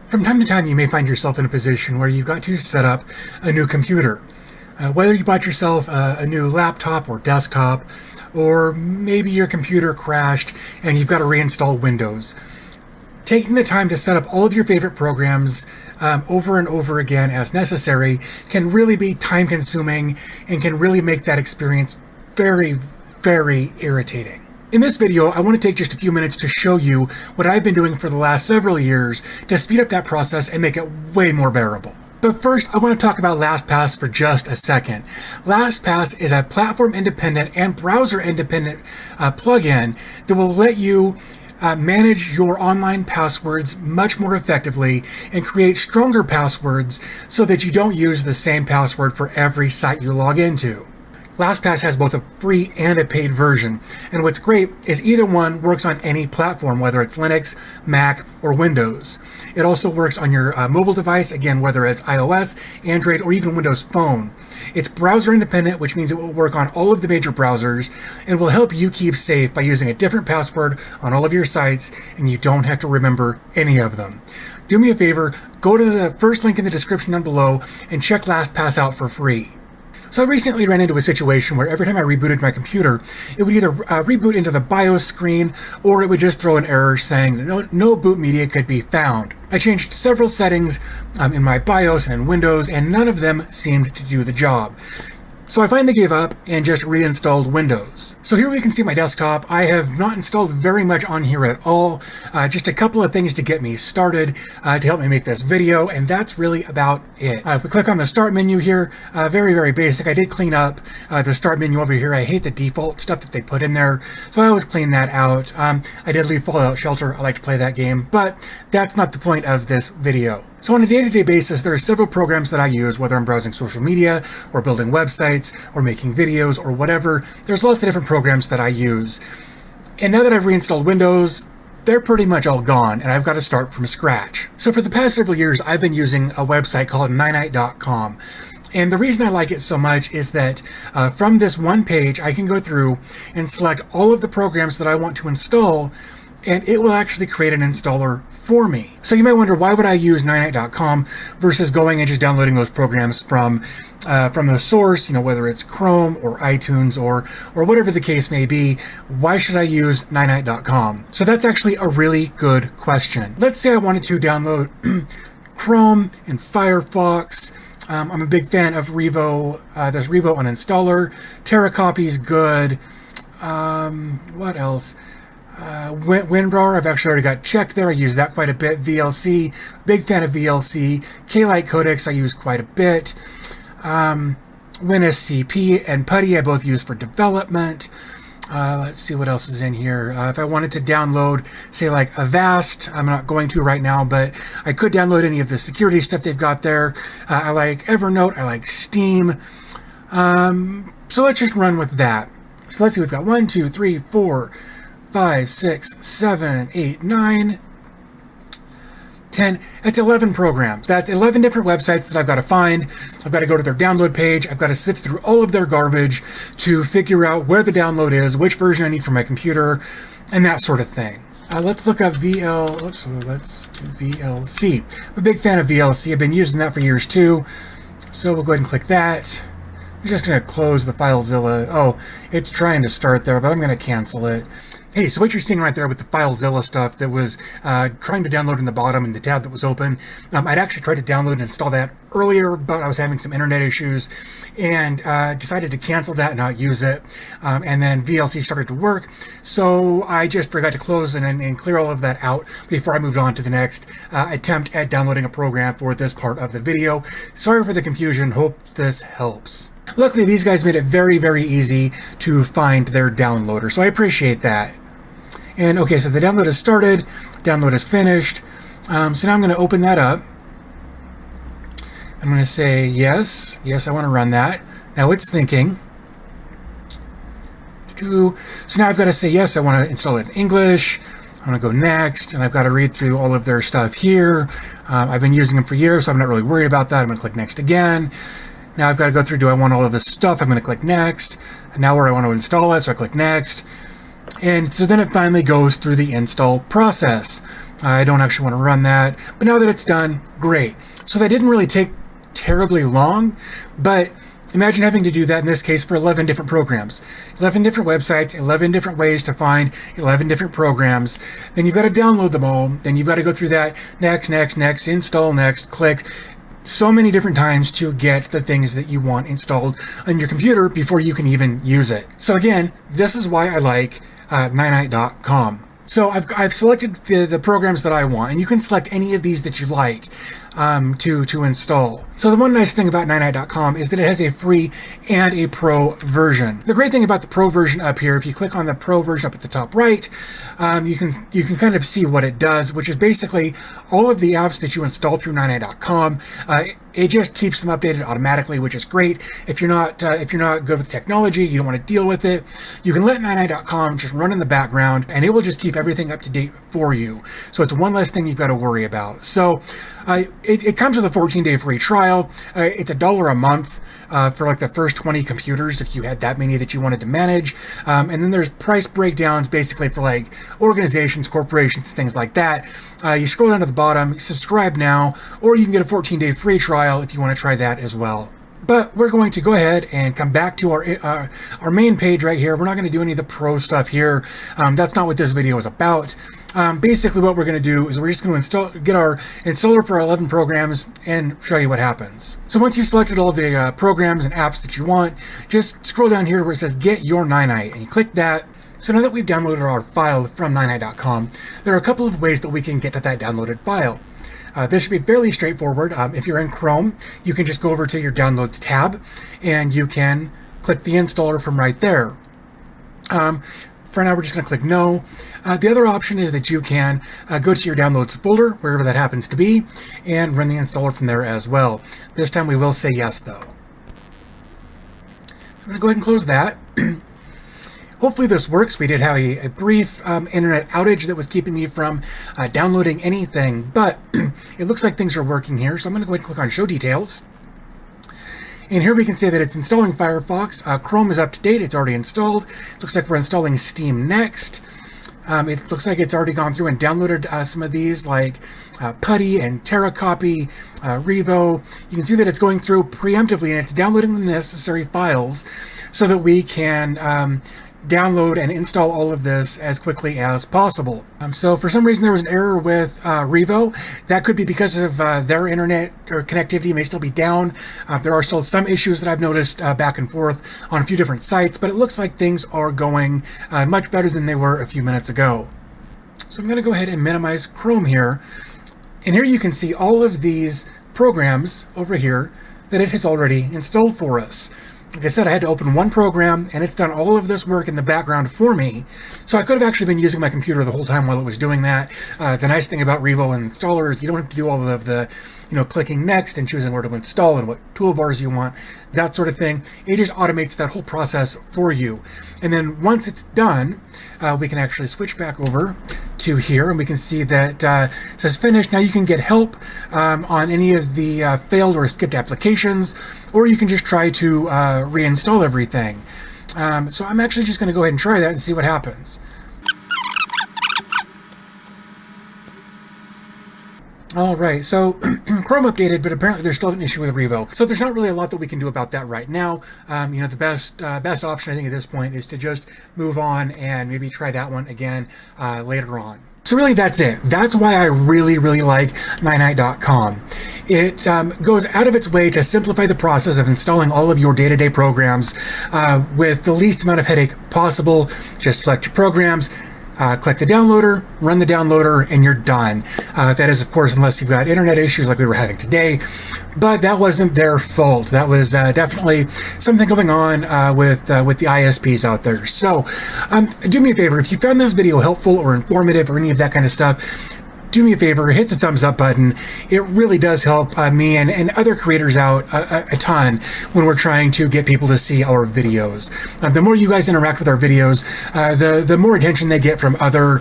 From time to time, you may find yourself in a position where you've got to set up a new computer. Whether you bought yourself a new laptop or desktop, or maybe your computer crashed and you've got to reinstall Windows. Taking the time to set up all of your favorite programs over and over again as necessary can really be time-consuming and can really make that experience very, very irritating. In this video, I want to take just a few minutes to show you what I've been doing for the last several years to speed up that process and make it way more bearable. But first, I want to talk about LastPass for just a second. LastPass is a platform-independent and browser-independent plugin that will let you manage your online passwords much more effectively and create stronger passwords so that you don't use the same password for every site you log into. LastPass has both a free and a paid version, and what's great is either one works on any platform, whether it's Linux, Mac, or Windows. It also works on your mobile device, again, whether it's iOS, Android, or even Windows Phone. It's browser independent, which means it will work on all of the major browsers and will help you keep safe by using a different password on all of your sites, and you don't have to remember any of them. Do me a favor, go to the first link in the description down below and check LastPass out for free. So I recently ran into a situation where every time I rebooted my computer, it would either reboot into the BIOS screen or it would just throw an error saying no boot media could be found. I changed several settings in my BIOS and in Windows, and none of them seemed to do the job. So I finally gave up and just reinstalled Windows. So here we can see my desktop. I have not installed very much on here at all. Just a couple of things to get me started to help me make this video, and that's really about it. If we click on the start menu here, very, very basic. I did clean up the start menu over here. I hate the default stuff that they put in there, so I always clean that out. I did leave Fallout Shelter. I like to play that game, but that's not the point of this video. So on a day-to-day basis, there are several programs that I use, whether I'm browsing social media or building websites or making videos or whatever. There's lots of different programs that I use. And now that I've reinstalled Windows, they're pretty much all gone, and I've got to start from scratch. So for the past several years, I've been using a website called Ninite.com. And the reason I like it so much is that from this one page, I can go through and select all of the programs that I want to install, and it will actually create an installer for me. So you might wonder, why would I use Ninite.com versus going and just downloading those programs from the source, whether it's Chrome or iTunes or whatever the case may be. Why should I use Ninite.com? So that's actually a really good question. Let's say I wanted to download Chrome and Firefox. I'm a big fan of Revo. There's Revo Uninstaller. Terracopy's good. What else? WinRAR, I've actually already got checked there. I use that quite a bit. VLC, big fan of VLC. K-Lite Codex I use quite a bit. WinSCP and PuTTY I both use for development. Let's see what else is in here. If I wanted to download, say like Avast, I'm not going to right now, but I could download any of the security stuff they've got there. I like Evernote, I like Steam. So let's just run with that. So let's see, we've got 1, 2, 3, 4, 5, 6, 7, 8, 9, 10. That's 11 programs. That's 11 different websites that I've got to find. I've got to go to their download page. I've got to sift through all of their garbage to figure out where the download is, which version I need for my computer, and that sort of thing. Let's look up let's do VLC. I'm a big fan of VLC. I've been using that for years too. So we'll go ahead and click that. I'm just going to close the FileZilla. Oh, it's trying to start there, but I'm going to cancel it. Hey, so what you're seeing right there with the FileZilla stuff that was trying to download in the bottom in the tab that was open, I'd actually tried to download and install that earlier, but I was having some internet issues and decided to cancel that and not use it. And then VLC started to work, so I just forgot to close and clear all of that out before I moved on to the next attempt at downloading a program for this part of the video. Sorry for the confusion, hope this helps. Luckily, these guys made it very, very easy to find their downloader, so I appreciate that. And okay, so the download has started, download is finished. So now I'm going to open that up. I'm going to say yes, I want to run that. Now it's thinking. So now I've got to say yes, I want to install it in English. I'm going to go next, and I've got to read through all of their stuff here. I've been using them for years, so I'm not really worried about that. I'm going to click next again. Now I've got to go through, do I want all of this stuff? I'm going to click next. And now where I want to install it, so I click next. And so then it finally goes through the install process. I don't actually want to run that, but now that it's done, great. So that didn't really take terribly long, but imagine having to do that in this case for 11 different programs, 11 different websites, 11 different ways to find 11 different programs. Then you've got to download them all. Then you've got to go through that next, install next, click so many different times to get the things that you want installed on your computer before you can even use it. So again, this is why I like Ninite.com. So I've selected the programs that I want, and you can select any of these that you like to install. So the one nice thing about Ninite.com is that it has a free and a pro version. The great thing about the pro version up here, if you click on the pro version up at the top right, you can kind of see what it does, which is basically all of the apps that you install through Ninite.com. It just keeps them updated automatically, which is great. If you're not good with technology, you don't want to deal with it, you can let Ninite.com just run in the background, and it will just keep everything up to date for you. So it's one less thing you've got to worry about. So it comes with a 14-day free trial. It's $1 a month for like the first 20 computers if you had that many that you wanted to manage. And then there's price breakdowns basically for like organizations, corporations, things like that. You scroll down to the bottom, subscribe now, or you can get a 14-day free trial if you want to try that as well. But we're going to go ahead and come back to our main page right here. We're not going to do any of the pro stuff here. That's not what this video is about. Basically what we're going to do is we're just going to get our installer for 11 programs and show you what happens. So once you've selected all the programs and apps that you want, just scroll down here where it says Get Your Ninite, and you click that. So now that we've downloaded our file from Ninite.com, there are a couple of ways that we can get to that downloaded file. This should be fairly straightforward. If you're in Chrome, you can just go over to your Downloads tab, and you can click the installer from right there. For now, we're just going to click No. The other option is that you can go to your Downloads folder, wherever that happens to be, and run the installer from there as well. This time we will say yes, though. I'm going to go ahead and close that. Hopefully this works. We did have a brief internet outage that was keeping me from downloading anything, but it looks like things are working here. So I'm going to go ahead and click on Show Details. And here we can say that it's installing Firefox. Chrome is up to date. It's already installed. Looks like we're installing Steam next. It looks like it's already gone through and downloaded some of these, like Putty and TerraCopy, Revo. You can see that it's going through preemptively, and it's downloading the necessary files so that we can download and install all of this as quickly as possible. So for some reason there was an error with Revo. That could be because of their internet or connectivity may still be down. There are still some issues that I've noticed back and forth on a few different sites, but it looks like things are going much better than they were a few minutes ago. So I'm going to go ahead and minimize Chrome here. And here you can see all of these programs over here that it has already installed for us. Like I said, I had to open one program, and it's done all of this work in the background for me. So I could have actually been using my computer the whole time while it was doing that. The nice thing about Revo and installer is you don't have to do all of the, clicking next and choosing where to install and what toolbars you want, that sort of thing. It just automates that whole process for you. And then once it's done, we can actually switch back over to here, and we can see that it says finished. Now you can get help on any of the failed or skipped applications, or you can just try to reinstall everything. So I'm actually just going to go ahead and try that and see what happens. Alright, so Chrome updated, but apparently there's still an issue with Revo. So there's not really a lot that we can do about that right now. The best option I think at this point is to just move on and maybe try that one again later on. So really that's it. That's why I really, really like Ninite.com. It goes out of its way to simplify the process of installing all of your day-to-day programs with the least amount of headache possible. Just select your programs, click the downloader, run the downloader, and you're done. That is, of course, unless you've got internet issues like we were having today, but that wasn't their fault. That was definitely something going on with the ISPs out there. So do me a favor, if you found this video helpful or informative or any of that kind of stuff, do me a favor, hit the thumbs up button. It really does help me and other creators out a ton when we're trying to get people to see our videos. The more you guys interact with our videos, the more attention they get from other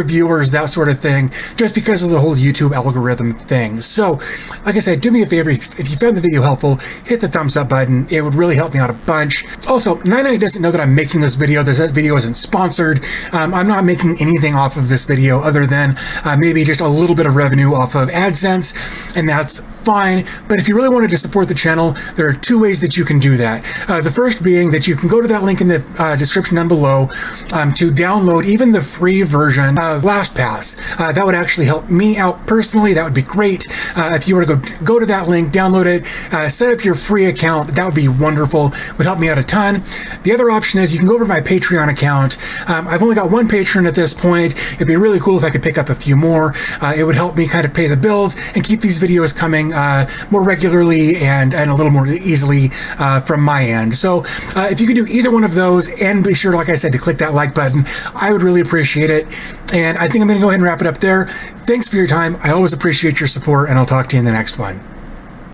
viewers, that sort of thing, just because of the whole YouTube algorithm thing. So, like I said, do me a favor, if you found the video helpful, hit the thumbs up button. It would really help me out a bunch. Also, Ninite doesn't know that I'm making this video. This video isn't sponsored. I'm not making anything off of this video other than on maybe just a little bit of revenue off of AdSense, and that's fine. But if you really wanted to support the channel, there are two ways that you can do that. The first being that you can go to that link in the description down below to download even the free version of LastPass. That would actually help me out personally. That would be great. If you were to go to that link, download it, set up your free account, that would be wonderful. Would help me out a ton. The other option is you can go over to my Patreon account. I've only got one patron at this point. It'd be really cool if I could pick up a few more. It would help me kind of pay the bills and keep these videos coming more regularly and a little more easily from my end. So if you could do either one of those, and be sure, like I said, to click that like button, I would really appreciate it. And I think I'm going to go ahead and wrap it up there. Thanks for your time. I always appreciate your support, and I'll talk to you in the next one.